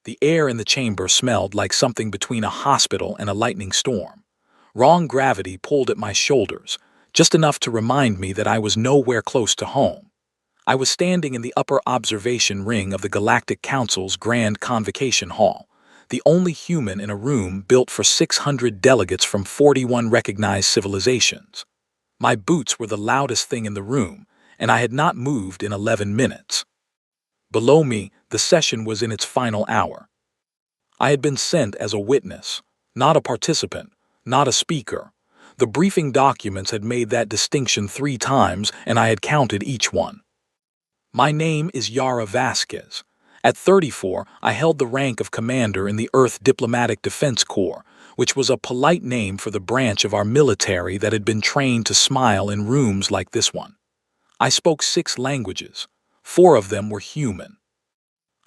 The air in the chamber smelled like something between a hospital and a lightning storm. Wrong gravity pulled at my shoulders, just enough to remind me that I was nowhere close to home. I was standing in the upper observation ring of the Galactic Council's Grand Convocation Hall, the only human in a room built for 600 delegates from 41 recognized civilizations. My boots were the loudest thing in the room, and I had not moved in 11 minutes. Below me, the session was in its final hour. I had been sent as a witness, not a participant, not a speaker. The briefing documents had made that distinction 3 times, and I had counted each one. My name is Yara Vasquez. At 34, I held the rank of commander in the Earth Diplomatic Defense Corps, which was a polite name for the branch of our military that had been trained to smile in rooms like this one. I spoke 6 languages. 4 of them were human.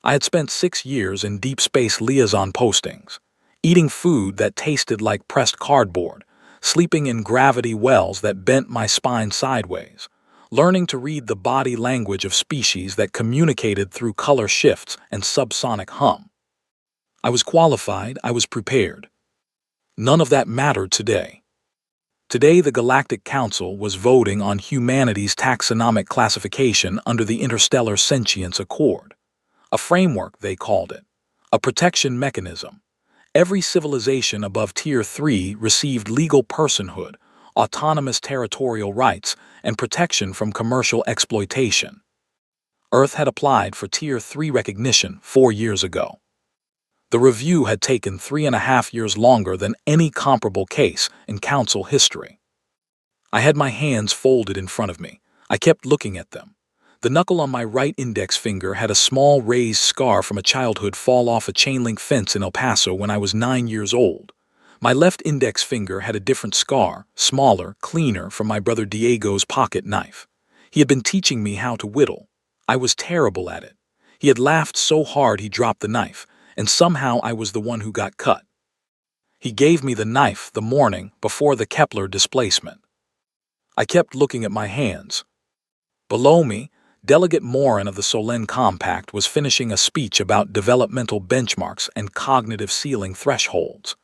I had spent 6 years in deep space liaison postings, eating food that tasted like pressed cardboard, sleeping in gravity wells that bent my spine sideways, learning to read the body language of species that communicated through color shifts and subsonic hum. I was qualified, I was prepared. None of that mattered today. Today, the Galactic Council was voting on humanity's taxonomic classification under the Interstellar Sentience Accord. A framework, they called it. A protection mechanism. Every civilization above Tier 3 received legal personhood, autonomous territorial rights, and protection from commercial exploitation. Earth had applied for Tier 3 recognition 4 years ago. The review had taken 3.5 years longer than any comparable case in Council history. I had my hands folded in front of me. I kept looking at them. The knuckle on my right index finger had a small raised scar from a childhood fall off a chain-link fence in El Paso when I was 9 years old. My left index finger had a different scar, smaller, cleaner, from my brother Diego's pocket knife. He had been teaching me how to whittle. I was terrible at it. He had laughed so hard he dropped the knife, and somehow I was the one who got cut. He gave me the knife the morning before the Kepler displacement. I kept looking at my hands. Below me, Delegate Morin of the Solent Compact was finishing a speech about developmental benchmarks and cognitive ceiling thresholds.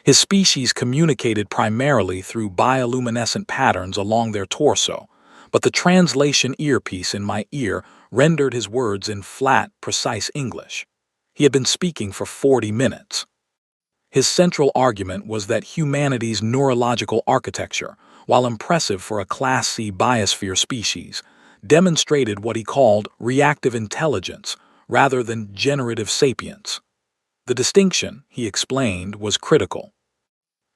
His species communicated primarily through bioluminescent patterns along their torso, but the translation earpiece in my ear rendered his words in flat, precise English. He had been speaking for 40 minutes. His central argument was that humanity's neurological architecture, while impressive for a Class C biosphere species, demonstrated what he called reactive intelligence rather than generative sapience. The distinction, he explained, was critical.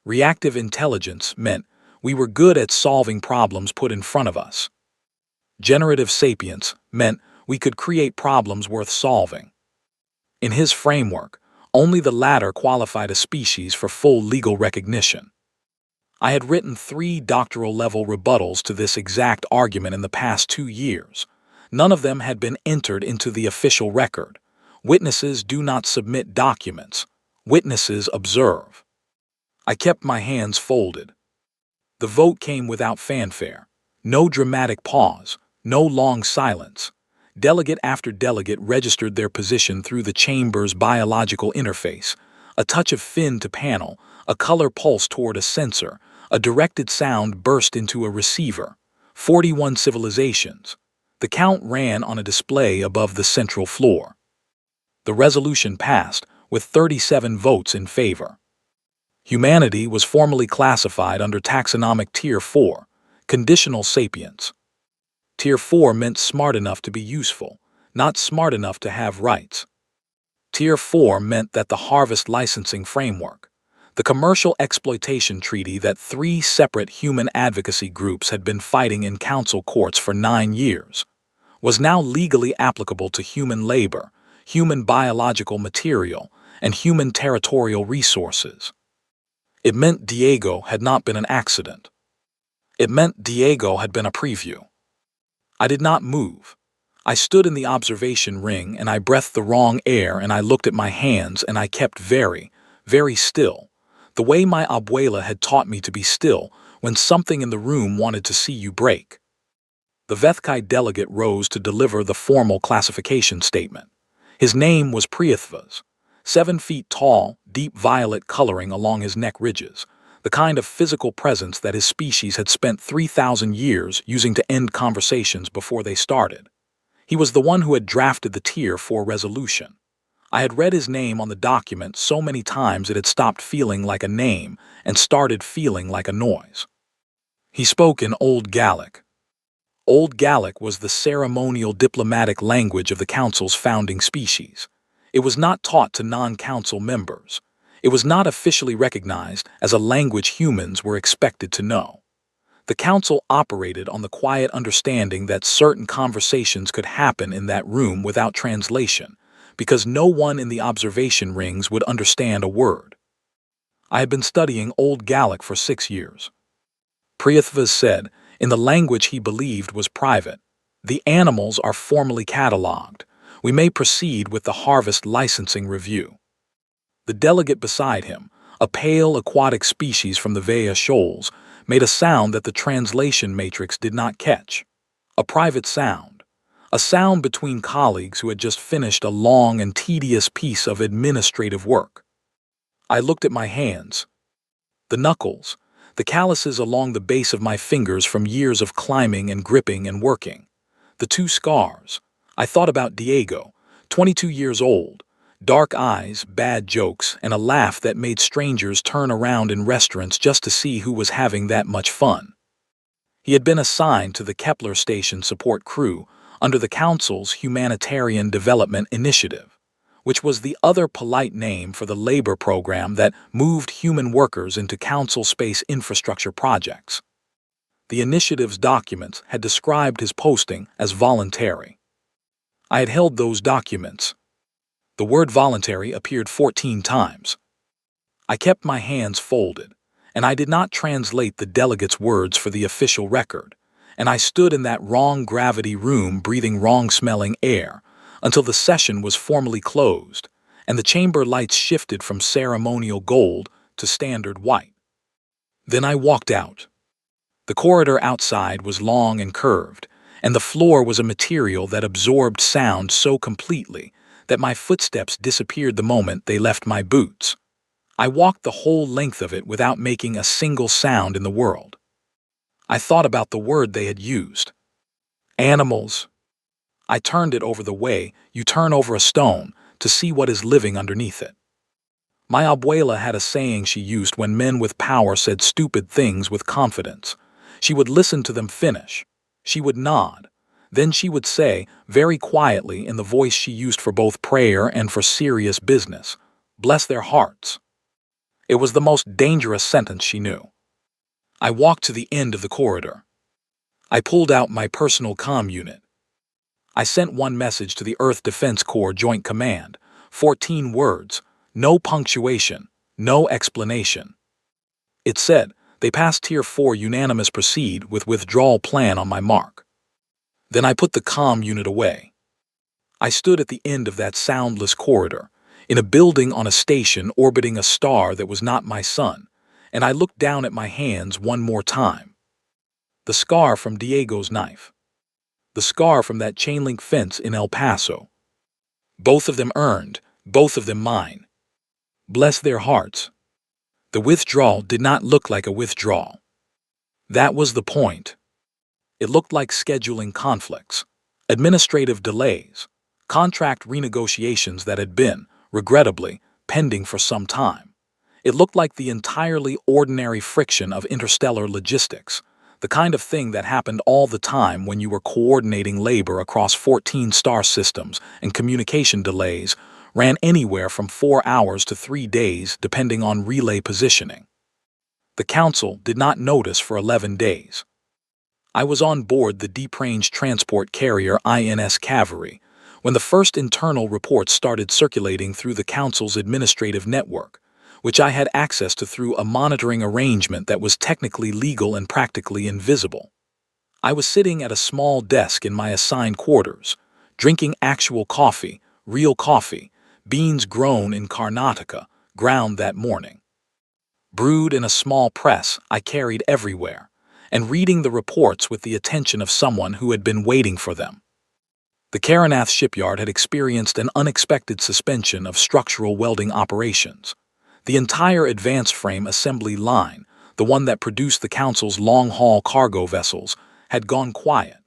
Reactive intelligence meant we were good at solving problems put in front of us. Generative sapience meant we could create problems worth solving. In his framework, only the latter qualified a species for full legal recognition. I had written 3 doctoral-level rebuttals to this exact argument in the past 2 years. None of them had been entered into the official record. Witnesses do not submit documents. Witnesses observe. I kept my hands folded. The vote came without fanfare. No dramatic pause. No long silence. Delegate after delegate registered their position through the chamber's biological interface. A touch of fin to panel, a color pulse toward a sensor, a directed sound burst into a receiver. 41 civilizations. The count ran on a display above the central floor. The resolution passed, with 37 votes in favor. Humanity was formally classified under taxonomic Tier 4, conditional sapience. Tier 4 meant smart enough to be useful, not smart enough to have rights. Tier 4 meant that the harvest licensing framework, the commercial exploitation treaty that 3 separate human advocacy groups had been fighting in council courts for 9 years, was now legally applicable to human labor, human biological material, and human territorial resources. It meant Diego had not been an accident. It meant Diego had been a preview. I did not move. I stood in the observation ring and I breathed the wrong air and I looked at my hands and I kept very, very still, the way my abuela had taught me to be still when something in the room wanted to see you break. The Vethkai delegate rose to deliver the formal classification statement. His name was Priyatva's. 7 feet tall, deep violet coloring along his neck ridges, the kind of physical presence that his species had spent 3,000 years using to end conversations before they started. He was the one who had drafted the Tier 4 resolution. I had read his name on the document so many times it had stopped feeling like a name and started feeling like a noise. He spoke in Old Gallic. Old Gallic was the ceremonial diplomatic language of the Council's founding species. It was not taught to non-Council members. It was not officially recognized as a language humans were expected to know. The Council operated on the quiet understanding that certain conversations could happen in that room without translation, because no one in the observation rings would understand a word. I had been studying Old Gallic for 6 years. Priyatva said, in the language he believed was private, "The animals are formally catalogued. We may proceed with the harvest licensing review." The delegate beside him, a pale aquatic species from the Vaya Shoals, made a sound that the translation matrix did not catch. A private sound. A sound between colleagues who had just finished a long and tedious piece of administrative work. I looked at my hands. The knuckles, the calluses along the base of my fingers from years of climbing and gripping and working. The 2 scars. I thought about Diego, 22 years old, dark eyes, bad jokes, and a laugh that made strangers turn around in restaurants just to see who was having that much fun. He had been assigned to the Kepler Station support crew under the Council's Humanitarian Development Initiative, which was the other polite name for the labor program that moved human workers into Council space infrastructure projects. The initiative's documents had described his posting as voluntary. I had held those documents. The word voluntary appeared 14 times. I kept my hands folded, and I did not translate the delegate's words for the official record, and I stood in that wrong gravity room breathing wrong-smelling air until the session was formally closed and the chamber lights shifted from ceremonial gold to standard white. Then I walked out. The corridor outside was long and curved, and the floor was a material that absorbed sound so completely that my footsteps disappeared the moment they left my boots. I walked the whole length of it without making a single sound in the world. I thought about the word they had used. Animals. I turned it over the way you turn over a stone to see what is living underneath it. My abuela had a saying she used when men with power said stupid things with confidence. She would listen to them finish. She would nod. Then she would say, very quietly in the voice she used for both prayer and for serious business, "Bless their hearts." It was the most dangerous sentence she knew. I walked to the end of the corridor. I pulled out my personal comm unit. I sent one message to the Earth Defense Corps Joint Command, 14 words, no punctuation, no explanation. It said, they passed Tier 4 unanimous proceed with withdrawal plan on my mark. Then I put the comm unit away. I stood at the end of that soundless corridor, in a building on a station orbiting a star that was not my sun, and I looked down at my hands one more time. The scar from Diego's knife. The scar from that chain-link fence in El Paso. Both of them earned, both of them mine. Bless their hearts. The withdrawal did not look like a withdrawal. That was the point. It looked like scheduling conflicts, administrative delays, contract renegotiations that had been, regrettably, pending for some time. It looked like the entirely ordinary friction of interstellar logistics, the kind of thing that happened all the time when you were coordinating labor across 14 star systems, and communication delays ran anywhere from 4 hours to 3 days depending on relay positioning. The Council did not notice for 11 days. I was on board the deep-range transport carrier INS Cavalry when the first internal reports started circulating through the Council's administrative network, which I had access to through a monitoring arrangement that was technically legal and practically invisible. I was sitting at a small desk in my assigned quarters, drinking actual coffee, real coffee, beans grown in Karnataka, ground that morning. Brewed in a small press I carried everywhere, and reading the reports with the attention of someone who had been waiting for them. The Karanath shipyard had experienced an unexpected suspension of structural welding operations. The entire advanced frame assembly line, the one that produced the Council's long-haul cargo vessels, had gone quiet.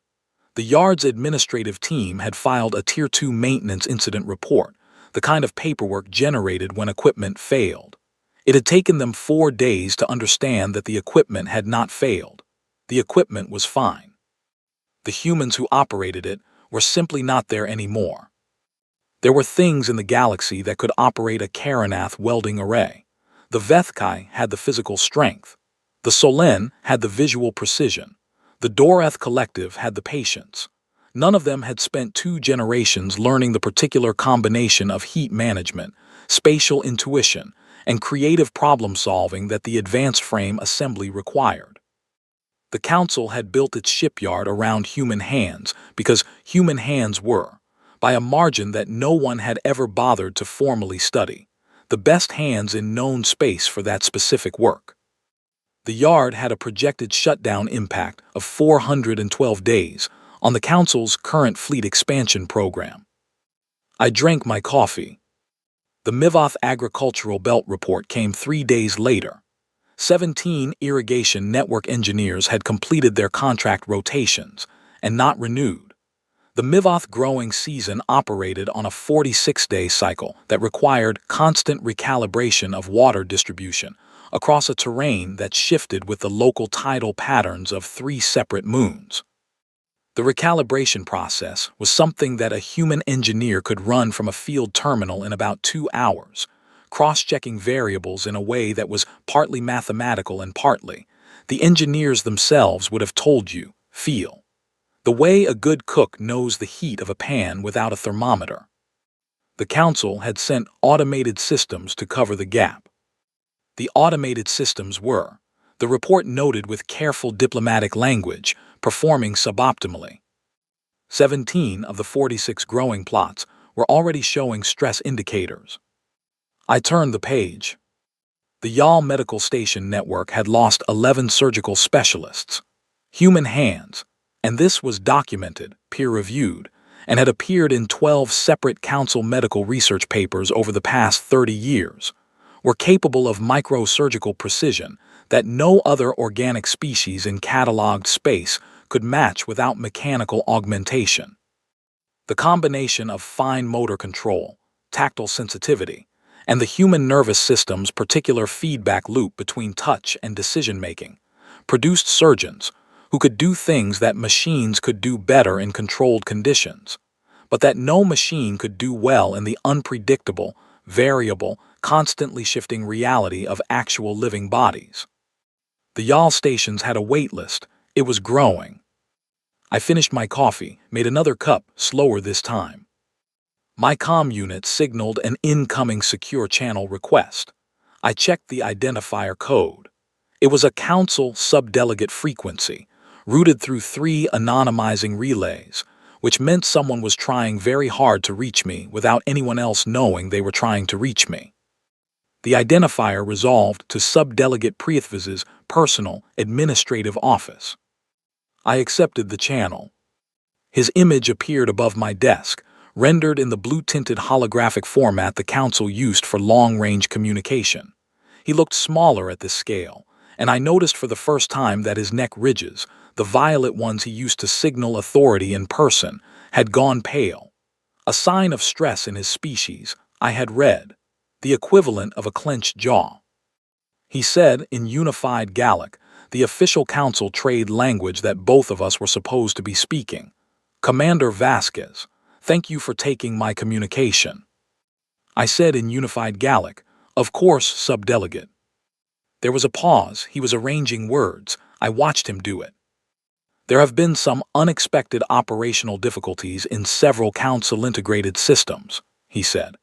The yard's administrative team had filed a Tier 2 maintenance incident report, the kind of paperwork generated when equipment failed. It had taken them 4 days to understand that the equipment had not failed. The equipment was fine. The humans who operated it were simply not there anymore. There were things in the galaxy that could operate a Karanath welding array. The Vethkai had the physical strength. The Solen had the visual precision. The Doreth Collective had the patience. None of them had spent 2 generations learning the particular combination of heat management, spatial intuition, and creative problem-solving that the advanced frame assembly required. The Council had built its shipyard around human hands because human hands were, by a margin that no one had ever bothered to formally study, the best hands in known space for that specific work. The yard had a projected shutdown impact of 412 days on the Council's current fleet expansion program. I drank my coffee. The Mivoth Agricultural Belt Report came 3 days later. 17 irrigation network engineers had completed their contract rotations and not renewed. The Mivoth growing season operated on a 46-day cycle that required constant recalibration of water distribution across a terrain that shifted with the local tidal patterns of 3 separate moons. The recalibration process was something that a human engineer could run from a field terminal in about 2 hours, cross-checking variables in a way that was partly mathematical and partly, the engineers themselves would have told you, feel. The way a good cook knows the heat of a pan without a thermometer. The Council had sent automated systems to cover the gap. The automated systems were, the report noted with careful diplomatic language, performing suboptimally. 17 of the 46 growing plots were already showing stress indicators. I turned the page. The Yal Medical Station Network had lost 11 surgical specialists, human hands, and this was documented, peer-reviewed, and had appeared in 12 separate Council medical research papers over the past 30 years, were capable of microsurgical precision that no other organic species in cataloged space could match without mechanical augmentation. The combination of fine motor control, tactile sensitivity, and the human nervous system's particular feedback loop between touch and decision-making produced surgeons who could do things that machines could do better in controlled conditions, but that no machine could do well in the unpredictable, variable, constantly shifting reality of actual living bodies. The Yal stations had a wait list. It was growing. I finished my coffee, made another cup, slower this time. My comm unit signaled an incoming secure channel request. I checked the identifier code. It was a Council subdelegate frequency, routed through 3 anonymizing relays, which meant someone was trying very hard to reach me without anyone else knowing they were trying to reach me. The identifier resolved to Subdelegate Prithvis's personal administrative office. I accepted the channel. His image appeared above my desk, rendered in the blue-tinted holographic format the Council used for long-range communication. He looked smaller at this scale, and I noticed for the first time that his neck ridges, the violet ones he used to signal authority in person, had gone pale. A sign of stress in his species, I had read, the equivalent of a clenched jaw. He said in unified Gallic, the official Council trade language that both of us were supposed to be speaking. Commander Vasquez, thank you for taking my communication. I said in unified Gallic, of course, subdelegate. There was a pause. He was arranging words. I watched him do it. There have been some unexpected operational difficulties in several Council-integrated systems, he said.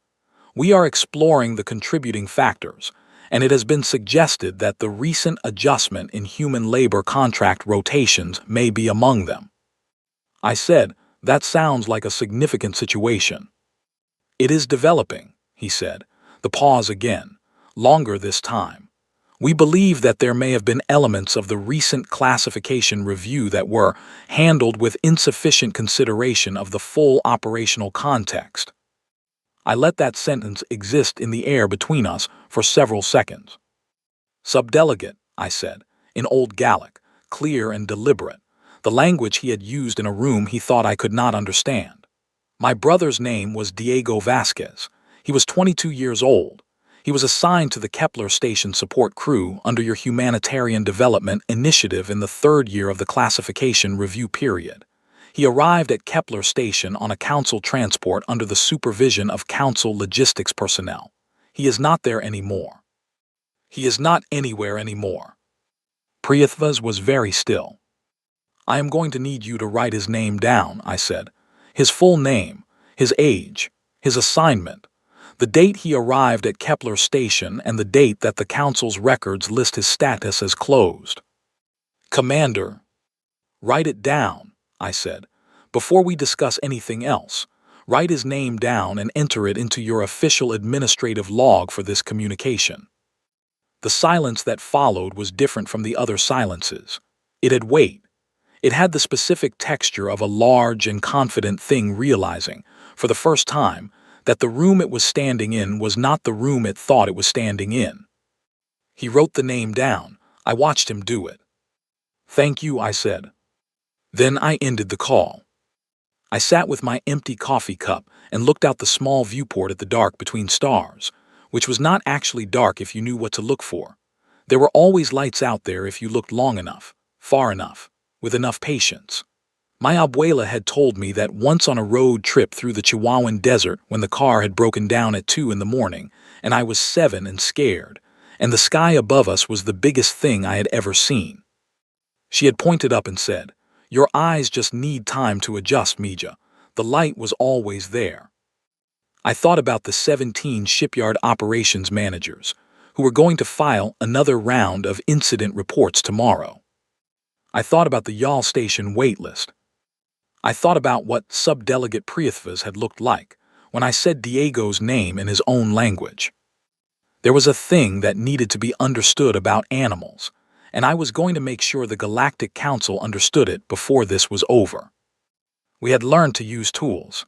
We are exploring the contributing factors, and it has been suggested that the recent adjustment in human labor contract rotations may be among them. I said, that sounds like a significant situation. It is developing, he said, the pause again, longer this time. We believe that there may have been elements of the recent classification review that were handled with insufficient consideration of the full operational context. I let that sentence exist in the air between us for several seconds. Subdelegate, I said, in Old Gallic, clear and deliberate, the language he had used in a room he thought I could not understand. My brother's name was Diego Vasquez. He was 22 years old. He was assigned to the Kepler Station support crew under your Humanitarian Development Initiative in the third year of the classification review period. He arrived at Kepler Station on a council transport under the supervision of council logistics personnel. He is not there anymore. He is not anywhere anymore. Priyatha's was very still. I am going to need you to write his name down, I said. His full name, his age, his assignment, the date he arrived at Kepler Station, and the date that the council's records list his status as closed. Commander. Write it down, I said. Before we discuss anything else, write his name down and enter it into your official administrative log for this communication. The silence that followed was different from the other silences. It had weight. It had the specific texture of a large and confident thing realizing, for the first time, that the room it was standing in was not the room it thought it was standing in. He wrote the name down. I watched him do it. Thank you, I said. Then I ended the call. I sat with my empty coffee cup and looked out the small viewport at the dark between stars, which was not actually dark if you knew what to look for. There were always lights out there if you looked long enough, far enough, with enough patience. My abuela had told me that once on a road trip through the Chihuahuan desert when the car had broken down at 2 in the morning, and I was 7 and scared, and the sky above us was the biggest thing I had ever seen. She had pointed up and said, "Your eyes just need time to adjust, Mija. The light was always there." I thought about the 17 shipyard operations managers, who were going to file another round of incident reports tomorrow. I thought about the Yawl Station wait list. I thought about what Subdelegate Priyatha's had looked like when I said Diego's name in his own language. There was a thing that needed to be understood about animals, and I was going to make sure the Galactic Council understood it before this was over. We had learned to use tools.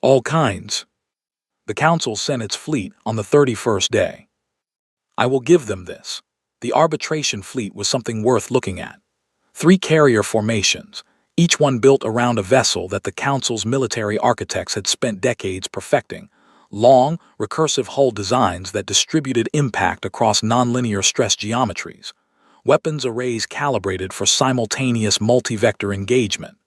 All kinds. The Council sent its fleet on the 31st day. I will give them this. The arbitration fleet was something worth looking at. 3 carrier formations, each one built around a vessel that the Council's military architects had spent decades perfecting. Long, recursive hull designs that distributed impact across nonlinear stress geometries. Weapons arrays calibrated for simultaneous multi-vector engagement.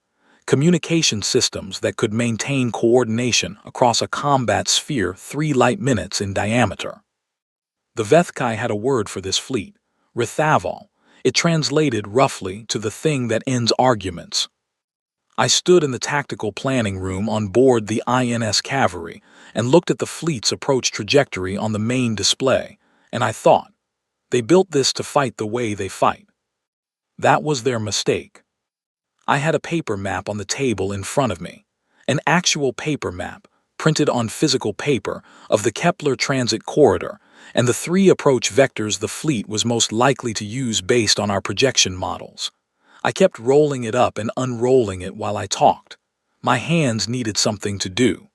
Communication systems that could maintain coordination across a combat sphere 3 light minutes in diameter. The Vethkai had a word for this fleet, Rithaval. It translated roughly to the thing that ends arguments. I stood in the tactical planning room on board the INS Cavalry and looked at the fleet's approach trajectory on the main display, and I thought, they built this to fight the way they fight. That was their mistake. I had a paper map on the table in front of me, an actual paper map, printed on physical paper, of the Kepler transit corridor and the 3 approach vectors the fleet was most likely to use based on our projection models. I kept rolling it up and unrolling it while I talked. My hands needed something to do.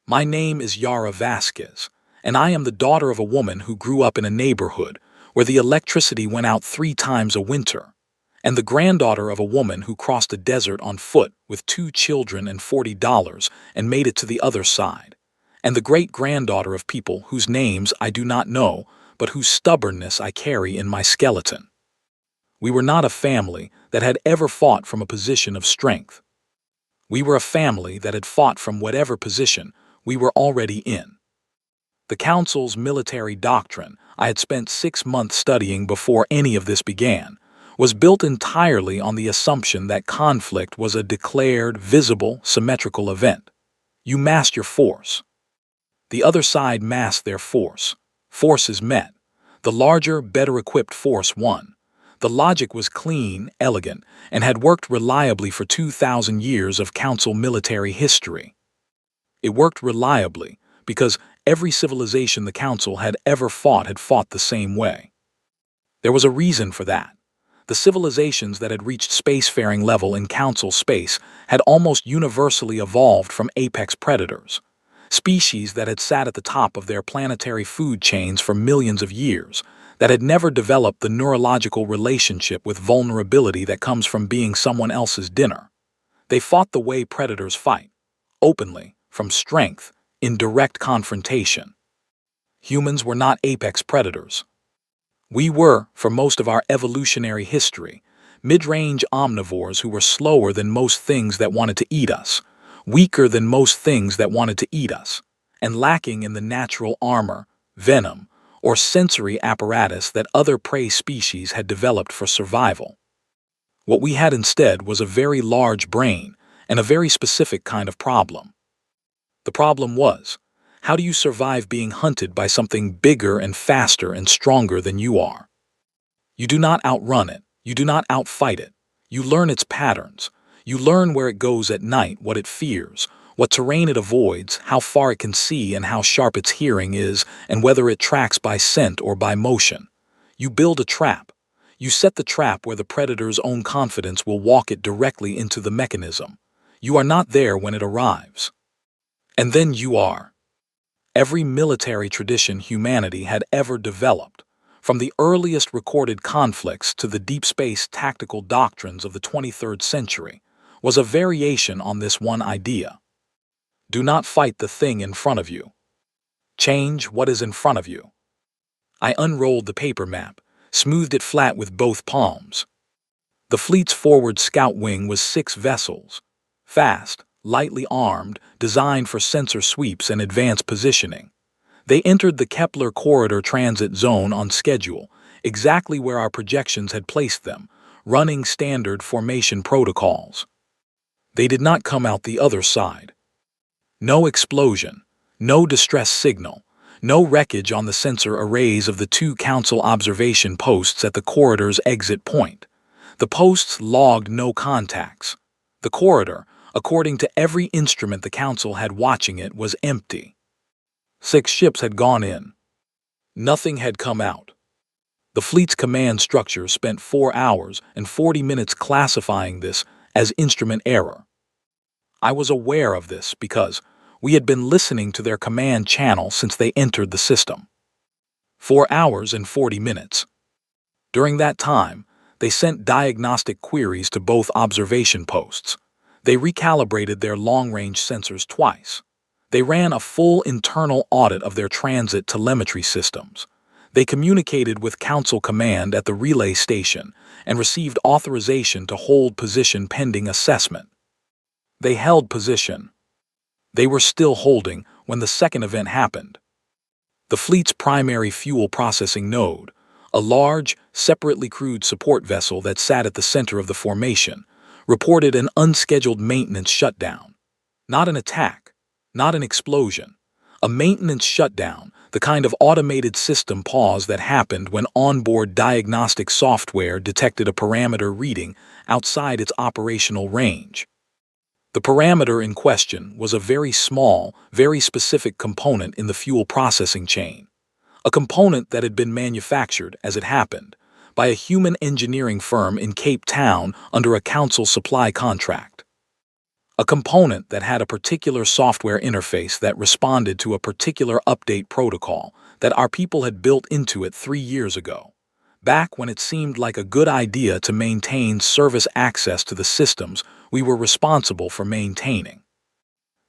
My name is Yara Vasquez, and I am the daughter of a woman who grew up in a neighborhood where the electricity went out 3 times a winter, and the granddaughter of a woman who crossed a desert on foot with 2 children and $40 and made it to the other side, and the great-granddaughter of people whose names I do not know, but whose stubbornness I carry in my skeleton. We were not a family that had ever fought from a position of strength. We were a family that had fought from whatever position we were already in. The Council's military doctrine I had spent 6 months studying before any of this began, was built entirely on the assumption that conflict was a declared, visible, symmetrical event. You massed your force. The other side massed their force. Forces met. The larger, better-equipped force won. The logic was clean, elegant, and had worked reliably for 2,000 years of Council military history. It worked reliably because every civilization the Council had ever fought had fought the same way. There was a reason for that. The civilizations that had reached spacefaring level in Council space had almost universally evolved from apex predators, species that had sat at the top of their planetary food chains for millions of years, that had never developed the neurological relationship with vulnerability that comes from being someone else's dinner. They fought the way predators fight, openly, from strength, in direct confrontation. Humans were not apex predators. We were, for most of our evolutionary history, mid-range omnivores who were slower than most things that wanted to eat us, weaker than most things that wanted to eat us, and lacking in the natural armor, venom, or sensory apparatus that other prey species had developed for survival. What we had instead was a very large brain and a very specific kind of problem. The problem was, how do you survive being hunted by something bigger and faster and stronger than you are? You do not outrun it. You do not outfight it. You learn its patterns. You learn where it goes at night, what it fears, what terrain it avoids, how far it can see and how sharp its hearing is, and whether it tracks by scent or by motion. You build a trap. You set the trap where the predator's own confidence will walk it directly into the mechanism. You are not there when it arrives. And then you are. Every military tradition humanity had ever developed, from the earliest recorded conflicts to the deep space tactical doctrines of the 23rd century, was a variation on this one idea. Do not fight the thing in front of you. Change what is in front of you. I unrolled the paper map, smoothed it flat with both palms. The fleet's forward scout wing was 6 vessels, fast, lightly armed, designed for sensor sweeps and advanced positioning. They entered the Kepler Corridor transit zone on schedule, exactly where our projections had placed them, running standard formation protocols. They did not come out the other side. No explosion, no distress signal, no wreckage on the sensor arrays of the 2 Council observation posts at the corridor's exit point. The posts logged no contacts. The corridor, according to every instrument the Council had watching it, was empty. 6 ships had gone in. Nothing had come out. The fleet's command structure spent 4 hours and 40 minutes classifying this as instrument error. I was aware of this because we had been listening to their command channel since they entered the system. 4 hours and 40 minutes. During that time, they sent diagnostic queries to both observation posts. They recalibrated their long-range sensors twice. They ran a full internal audit of their transit telemetry systems. They communicated with Council Command at the relay station and received authorization to hold position pending assessment. They held position. They were still holding when the second event happened. The fleet's primary fuel processing node, a large, separately crewed support vessel that sat at the center of the formation, reported an unscheduled maintenance shutdown. Not an attack, not an explosion. A maintenance shutdown, the kind of automated system pause that happened when onboard diagnostic software detected a parameter reading outside its operational range. The parameter in question was a very small, very specific component in the fuel processing chain. A component that had been manufactured, as it happened, by a human engineering firm in Cape Town under a Council supply contract. A component that had a particular software interface that responded to a particular update protocol that our people had built into it 3 years ago, back when it seemed like a good idea to maintain service access to the systems we were responsible for maintaining.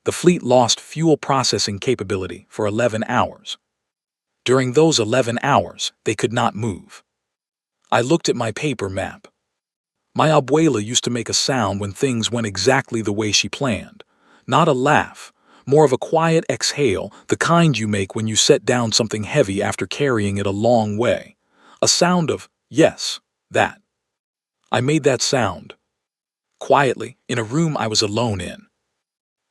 The fleet lost fuel processing capability for 11 hours. During those 11 hours, they could not move. I looked at my paper map. My abuela used to make a sound when things went exactly the way she planned. Not a laugh, more of a quiet exhale, the kind you make when you set down something heavy after carrying it a long way. A sound of, yes, that. I made that sound. Quietly, in a room I was alone in.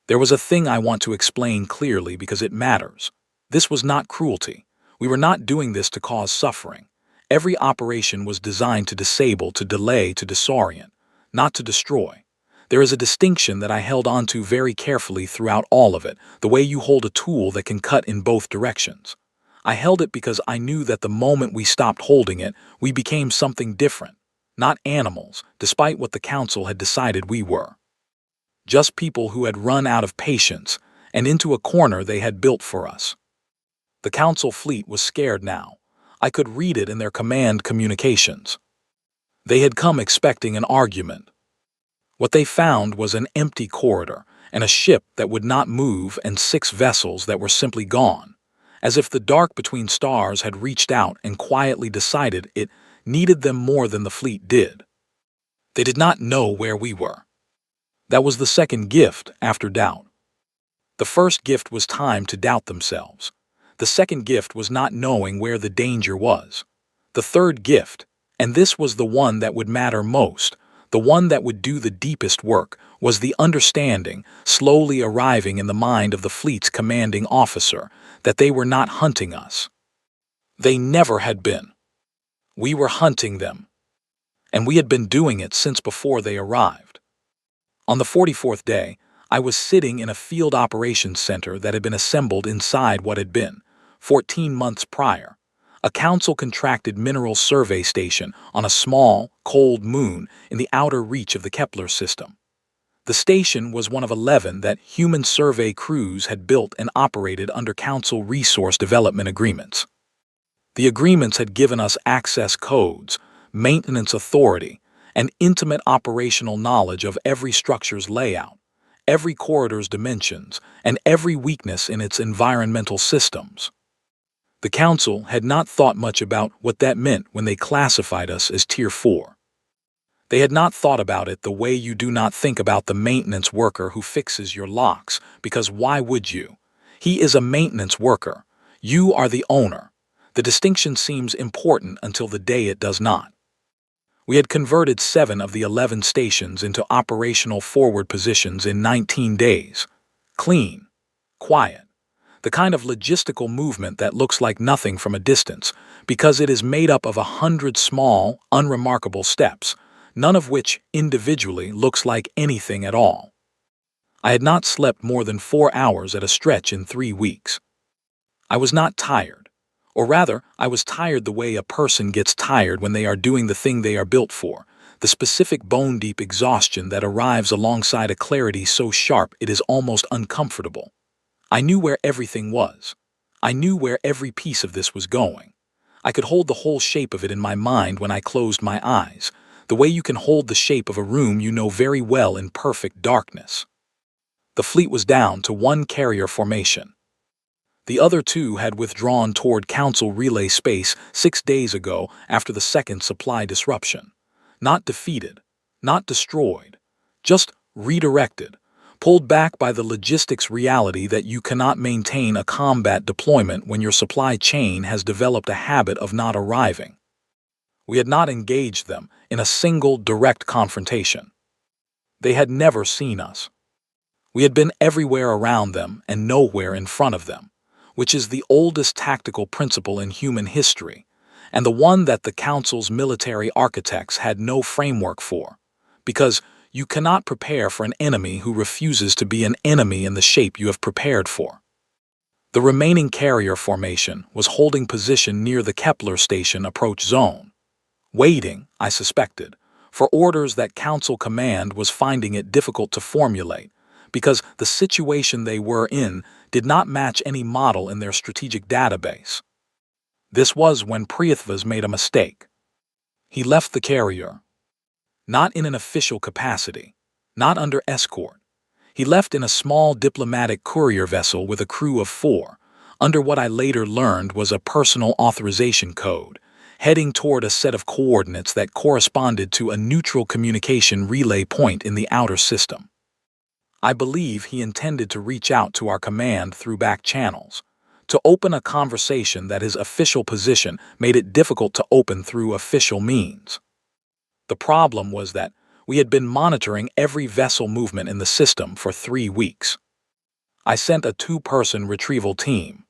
There was a thing I want to explain clearly because it matters. This was not cruelty. We were not doing this to cause suffering. Every operation was designed to disable, to delay, to disorient, not to destroy. There is a distinction that I held onto very carefully throughout all of it, the way you hold a tool that can cut in both directions. I held it because I knew that the moment we stopped holding it, we became something different. Not animals, despite what the council had decided we were. Just people who had run out of patience, and into a corner they had built for us. The council fleet was scared now. I could read it in their command communications. They had come expecting an argument. What they found was an empty corridor, and a ship that would not move, and 6 vessels that were simply gone, as if the dark between stars had reached out and quietly decided it needed them more than the fleet did. They did not know where we were. That was the second gift after doubt. The first gift was time to doubt themselves. The second gift was not knowing where the danger was. The third gift, and this was the one that would matter most, the one that would do the deepest work, was the understanding, slowly arriving in the mind of the fleet's commanding officer, that they were not hunting us. They never had been. We were hunting them. And we had been doing it since before they arrived. On the 44th day, I was sitting in a field operations center that had been assembled inside what had been, 14 months prior, a council-contracted mineral survey station on a small, cold moon in the outer reach of the Kepler system. The station was one of 11 that human survey crews had built and operated under council resource development agreements. The agreements had given us access codes, maintenance authority, and intimate operational knowledge of every structure's layout, every corridor's dimensions, and every weakness in its environmental systems. The Council had not thought much about what that meant when they classified us as Tier 4. They had not thought about it the way you do not think about the maintenance worker who fixes your locks, because why would you? He is a maintenance worker. You are the owner. The distinction seems important until the day it does not. We had converted 7 of the 11 stations into operational forward positions in 19 days. Clean, quiet, the kind of logistical movement that looks like nothing from a distance, because it is made up of 100 small, unremarkable steps, none of which individually looks like anything at all. I had not slept more than 4 hours at a stretch in 3 weeks. I was not tired, or rather, I was tired the way a person gets tired when they are doing the thing they are built for, the specific bone-deep exhaustion that arrives alongside a clarity so sharp it is almost uncomfortable. I knew where everything was. I knew where every piece of this was going. I could hold the whole shape of it in my mind when I closed my eyes, the way you can hold the shape of a room you know very well in perfect darkness. The fleet was down to 1 carrier formation. The other 2 had withdrawn toward Council relay space 6 days ago after the second supply disruption. Not defeated, not destroyed, just redirected, pulled back by the logistics reality that you cannot maintain a combat deployment when your supply chain has developed a habit of not arriving. We had not engaged them in a single direct confrontation. They had never seen us. We had been everywhere around them and nowhere in front of them, which is the oldest tactical principle in human history, and the one that the Council's military architects had no framework for, because you cannot prepare for an enemy who refuses to be an enemy in the shape you have prepared for. The remaining carrier formation was holding position near the Kepler station approach zone, waiting, I suspected, for orders that Council command was finding it difficult to formulate, because the situation they were in did not match any model in their strategic database. This was when Prithvas made a mistake. He left the carrier. Not in an official capacity, not under escort. He left in a small diplomatic courier vessel with a crew of 4, under what I later learned was a personal authorization code, heading toward a set of coordinates that corresponded to a neutral communication relay point in the outer system. I believe he intended to reach out to our command through back channels, to open a conversation that his official position made it difficult to open through official means. The problem was that we had been monitoring every vessel movement in the system for 3 weeks. I sent a 2-person retrieval team.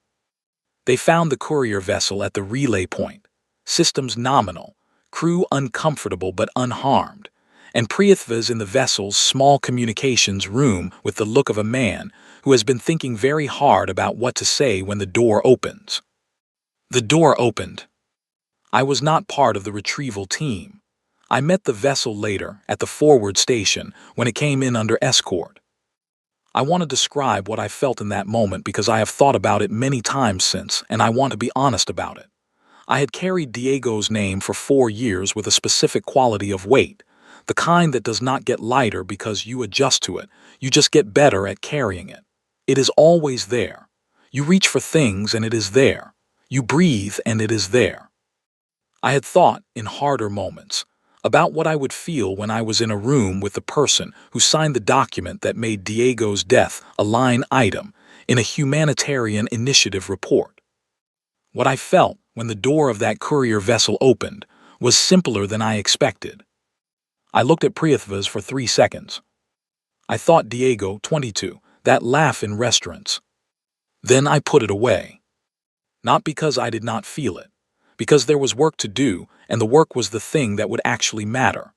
They found the courier vessel at the relay point, systems nominal, crew uncomfortable but unharmed, and Prithvas in the vessel's small communications room with the look of a man who has been thinking very hard about what to say when the door opens. The door opened. I was not part of the retrieval team. I met the vessel later at the forward station when it came in under escort. I want to describe what I felt in that moment because I have thought about it many times since, and I want to be honest about it. I had carried Diego's name for 4 years with a specific quality of weight, the kind that does not get lighter because you adjust to it, you just get better at carrying it. It is always there. You reach for things and it is there. You breathe and it is there. I had thought, in harder moments, about what I would feel when I was in a room with the person who signed the document that made Diego's death a line item in a humanitarian initiative report. What I felt when the door of that courier vessel opened was simpler than I expected. I looked at Prithva's for 3 seconds. I thought Diego, 22, that laugh in restaurants. Then I put it away. Not because I did not feel it, because there was work to do, and the work was the thing that would actually matter,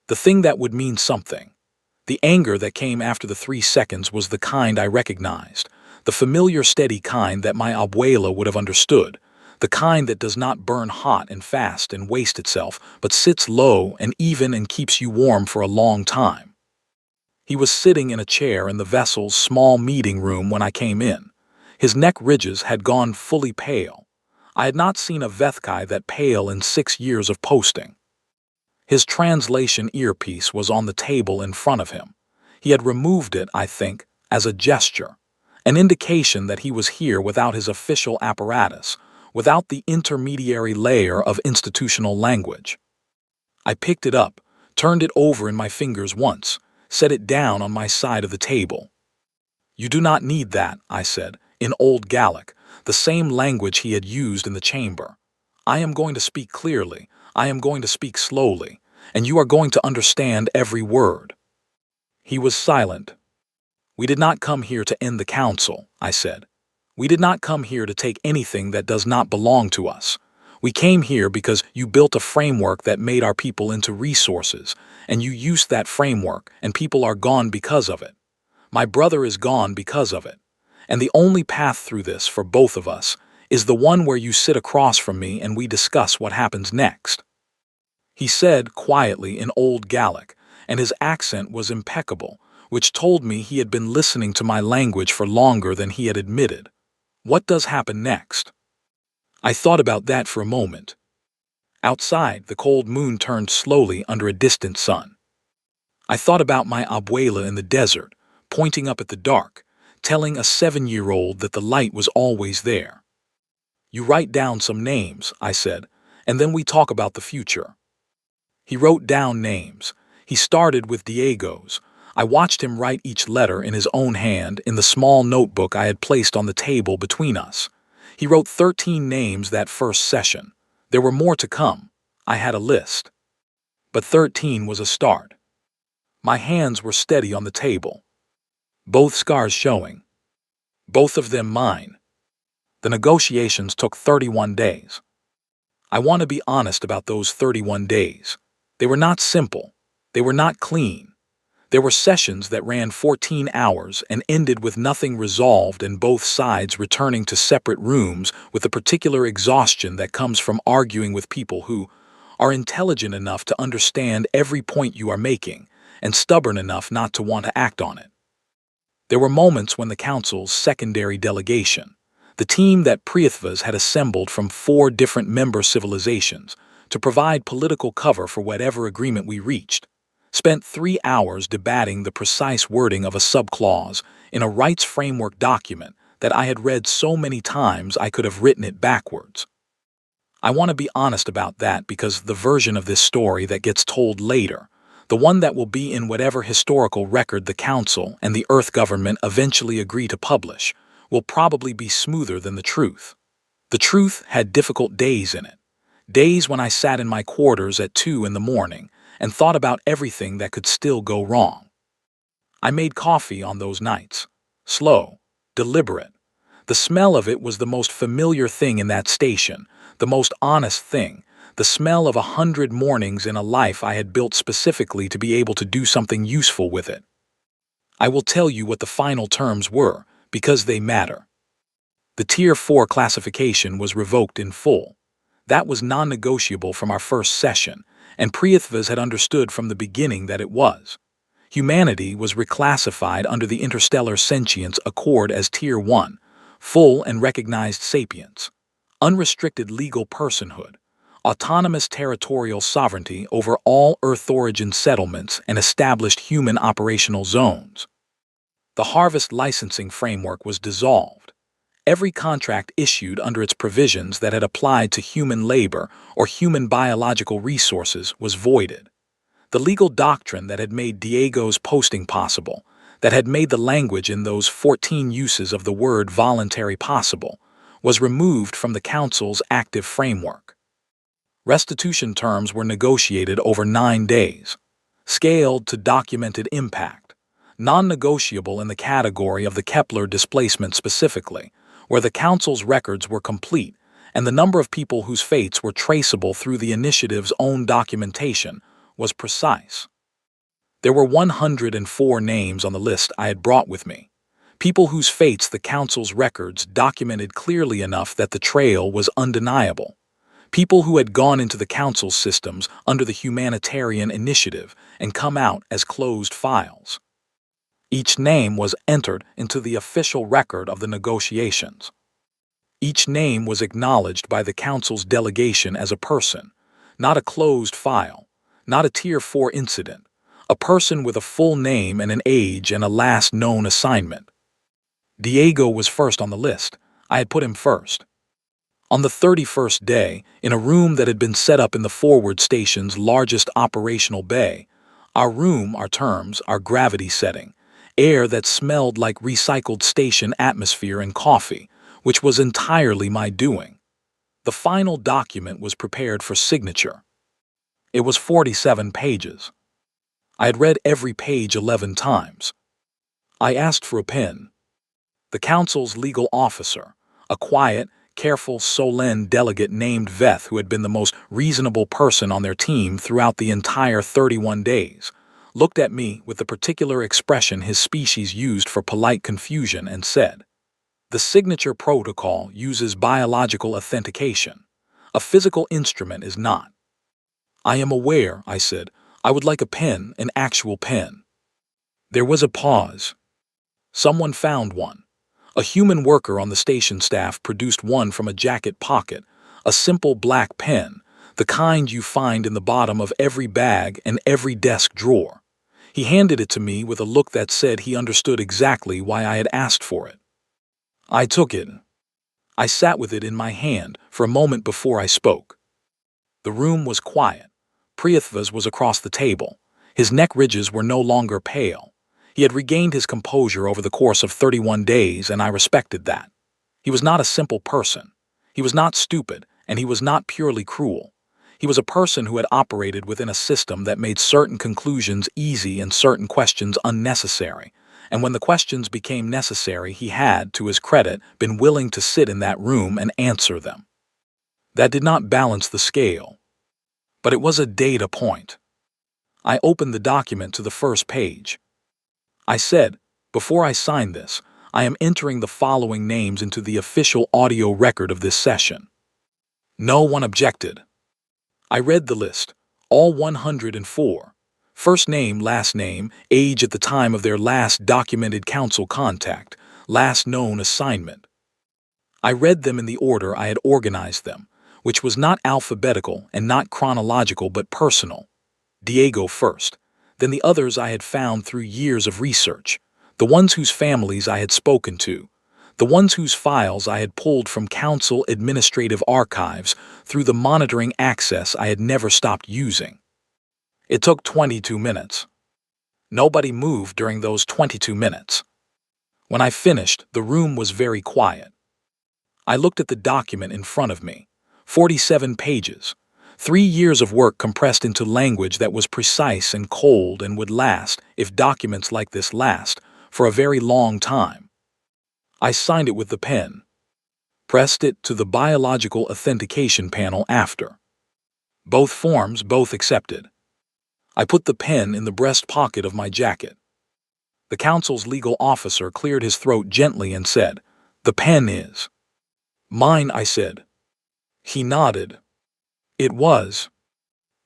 the thing that would mean something. The anger that came after the 3 seconds was the kind I recognized, the familiar steady kind that my abuela would have understood, the kind that does not burn hot and fast and waste itself, but sits low and even and keeps you warm for a long time. He was sitting in a chair in the vessel's small meeting room when I came in. His neck ridges had gone fully pale. I had not seen a Vethkai that pale in 6 years of posting. His translation earpiece was on the table in front of him. He had removed it, I think, as a gesture, an indication that he was here without his official apparatus, without the intermediary layer of institutional language. I picked it up, turned it over in my fingers once, set it down on my side of the table. "You do not need that," I said, in Old Gallic, the same language he had used in the chamber. "I am going to speak clearly, I am going to speak slowly, and you are going to understand every word." He was silent. "We did not come here to end the council," I said. "We did not come here to take anything that does not belong to us. We came here because you built a framework that made our people into resources, and you used that framework, and people are gone because of it. My brother is gone because of it. And the only path through this for both of us is the one where you sit across from me and we discuss what happens next." He said quietly in Old Gallic, and his accent was impeccable, which told me he had been listening to my language for longer than he had admitted. "What does happen next?" I thought about that for a moment. Outside, the cold moon turned slowly under a distant sun. I thought about my abuela in the desert, pointing up at the dark, telling a 7-year-old that the light was always there. "You write down some names," I said, "and then we talk about the future." He wrote down names. He started with Diego's. I watched him write each letter in his own hand in the small notebook I had placed on the table between us. He wrote 13 names that first session. There were more to come. I had a list. But 13 was a start. My hands were steady on the table. Both scars showing. Both of them mine. The negotiations took 31 days. I want to be honest about those 31 days. They were not simple. They were not clean. There were sessions that ran 14 hours and ended with nothing resolved and both sides returning to separate rooms with the particular exhaustion that comes from arguing with people who are intelligent enough to understand every point you are making and stubborn enough not to want to act on it. There were moments when the council's secondary delegation, the team that Prithvas had assembled from 4 different member civilizations to provide political cover for whatever agreement we reached, spent 3 hours debating the precise wording of a subclause in a rights framework document that I had read so many times I could have written it backwards. I want to be honest about that because the version of this story that gets told later, the one that will be in whatever historical record the Council and the Earth government eventually agree to publish, will probably be smoother than the truth. The truth had difficult days in it. Days when I sat in my quarters at 2 in the morning and thought about everything that could still go wrong. I made coffee on those nights. Slow, deliberate. The smell of it was the most familiar thing in that station, the most honest thing, the smell of 100 mornings in a life I had built specifically to be able to do something useful with it. I will tell you what the final terms were, because they matter. The Tier 4 classification was revoked in full. That was non-negotiable from our first session, and Priyatva's had understood from the beginning that it was. Humanity was reclassified under the Interstellar Sentience Accord as Tier 1, full and recognized sapience, unrestricted legal personhood, autonomous territorial sovereignty over all Earth-origin settlements and established human operational zones. The harvest licensing framework was dissolved. Every contract issued under its provisions that had applied to human labor or human biological resources was voided. The legal doctrine that had made Diego's posting possible, that had made the language in those 14 uses of the word voluntary possible, was removed from the Council's active framework. Restitution terms were negotiated over 9 days, scaled to documented impact, non-negotiable in the category of the Kepler displacement specifically, where the Council's records were complete and the number of people whose fates were traceable through the initiative's own documentation was precise. There were 104 names on the list I had brought with me, people whose fates the Council's records documented clearly enough that the trail was undeniable, people who had gone into the Council's systems under the humanitarian initiative and come out as closed files. Each name was entered into the official record of the negotiations. Each name was acknowledged by the Council's delegation as a person, not a closed file, not a Tier 4 incident, a person with a full name and an age and a last known assignment. Diego was first on the list. I had put him first. On the 31st day, in a room that had been set up in the forward station's largest operational bay, our terms, our gravity setting, air that smelled like recycled station atmosphere and coffee, which was entirely my doing. The final document was prepared for signature. It was 47 pages. I had read every page 11 times. I asked for a pen. The Council's legal officer, a quiet, careful Solène delegate named Veth, who had been the most reasonable person on their team throughout the entire 31 days, looked at me with the particular expression his species used for polite confusion and said, "The signature protocol uses biological authentication. A physical instrument is not." "I am aware," I said. "I would like a pen, an actual pen." There was a pause. Someone found one. A human worker on the station staff produced one from a jacket pocket, a simple black pen, the kind you find in the bottom of every bag and every desk drawer. He handed it to me with a look that said he understood exactly why I had asked for it. I took it. I sat with it in my hand for a moment before I spoke. The room was quiet. Priyatva's was across the table. His neck ridges were no longer pale. He had regained his composure over the course of 31 days, and I respected that. He was not a simple person. He was not stupid, and he was not purely cruel. He was a person who had operated within a system that made certain conclusions easy and certain questions unnecessary, and when the questions became necessary, he had, to his credit, been willing to sit in that room and answer them. That did not balance the scale, but it was a data point. I opened the document to the first page. I said, "Before I sign this, I am entering the following names into the official audio record of this session." No one objected. I read the list, all 104. First name, last name, age at the time of their last documented Council contact, last known assignment. I read them in the order I had organized them, which was not alphabetical and not chronological but personal. Diego first, then the others I had found through years of research, the ones whose families I had spoken to, the ones whose files I had pulled from Council administrative archives through the monitoring access I had never stopped using. It took 22 minutes. Nobody moved during those 22 minutes. When I finished, the room was very quiet. I looked at the document in front of me, 47 pages, 3 years of work compressed into language that was precise and cold and would last, if documents like this last, for a very long time. I signed it with the pen, pressed it to the biological authentication panel after. Both forms, both accepted. I put the pen in the breast pocket of my jacket. The Council's legal officer cleared his throat gently and said, "The pen is." Mine, I said. He nodded. It was.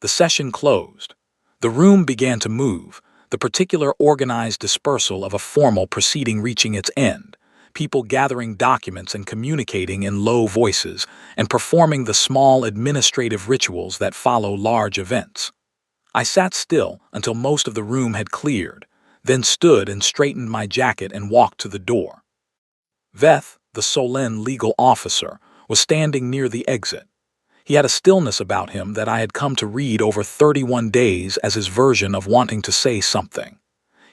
The session closed. The room began to move, the particular organized dispersal of a formal proceeding reaching its end, people gathering documents and communicating in low voices and performing the small administrative rituals that follow large events. I sat still until most of the room had cleared, then stood and straightened my jacket and walked to the door. Veth, the Solen legal officer, was standing near the exit. He had a stillness about him that I had come to read over 31 days as his version of wanting to say something.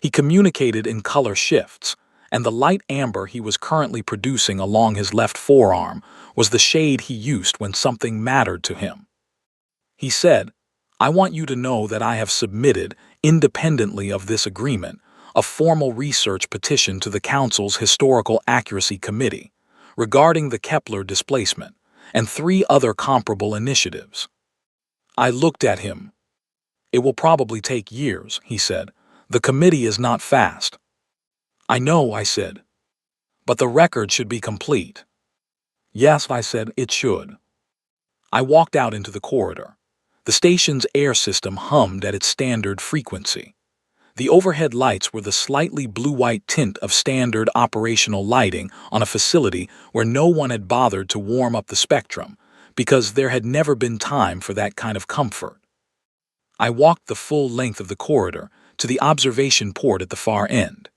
He communicated in color shifts, and the light amber he was currently producing along his left forearm was the shade he used when something mattered to him. He said, "I want you to know that I have submitted, independently of this agreement, a formal research petition to the Council's Historical Accuracy Committee regarding the Kepler displacement and 3 other comparable initiatives." I looked at him. "It will probably take years," he said. "The committee is not fast." "I know," I said. "But the record should be complete." "Yes," I said, "it should." I walked out into the corridor. The station's air system hummed at its standard frequency. The overhead lights were the slightly blue-white tint of standard operational lighting on a facility where no one had bothered to warm up the spectrum, because there had never been time for that kind of comfort. I walked the full length of the corridor to the observation port at the far end.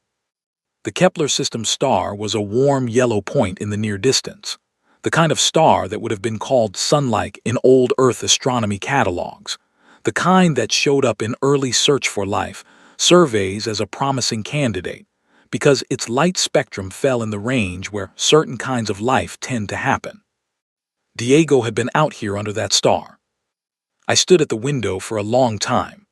The Kepler system star was a warm yellow point in the near distance, the kind of star that would have been called sun-like in old Earth astronomy catalogs, the kind that showed up in early Search for Life surveys as a promising candidate, because its light spectrum fell in the range where certain kinds of life tend to happen. Diego had been out here under that star. I stood at the window for a long time.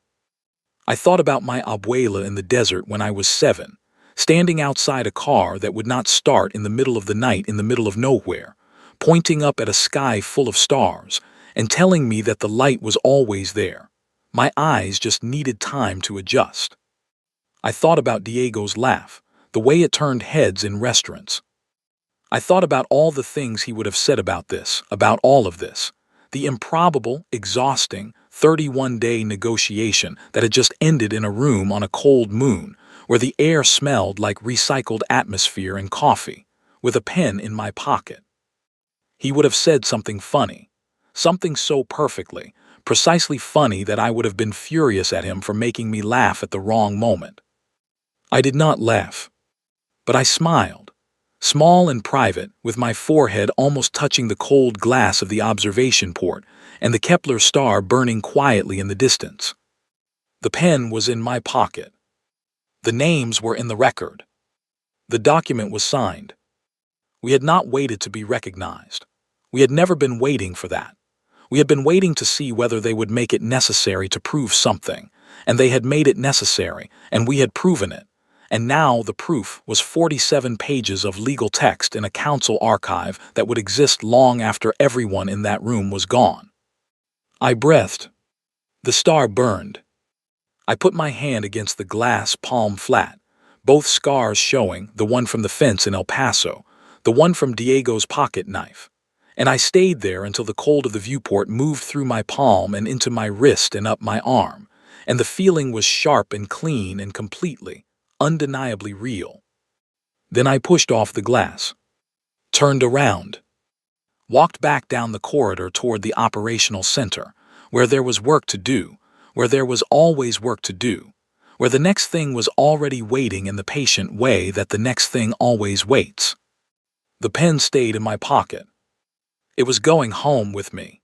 I thought about my abuela in the desert when I was 7, standing outside a car that would not start in the middle of the night in the middle of nowhere, pointing up at a sky full of stars and telling me that the light was always there. My eyes just needed time to adjust. I thought about Diego's laugh, the way it turned heads in restaurants. I thought about all the things he would have said about this, about all of this, the improbable, exhausting, 31-day negotiation that had just ended in a room on a cold moon where the air smelled like recycled atmosphere and coffee, with a pen in my pocket. He would have said something funny, something so perfectly, precisely funny that I would have been furious at him for making me laugh at the wrong moment. I did not laugh, but I smiled, small and private, with my forehead almost touching the cold glass of the observation port and the Kepler star burning quietly in the distance. The pen was in my pocket. The names were in the record. The document was signed. We had not waited to be recognized. We had never been waiting for that. We had been waiting to see whether they would make it necessary to prove something, and they had made it necessary, and we had proven it. And now the proof was 47 pages of legal text in a council archive that would exist long after everyone in that room was gone. I breathed. The star burned. I put my hand against the glass, palm flat, both scars showing, the one from the fence in El Paso, the one from Diego's pocket knife. And I stayed there until the cold of the viewport moved through my palm and into my wrist and up my arm, and the feeling was sharp and clean and completely, undeniably real. Then I pushed off the glass, turned around, walked back down the corridor toward the operational center, where there was work to do, where there was always work to do, where the next thing was already waiting in the patient way that the next thing always waits. The pen stayed in my pocket. It was going home with me.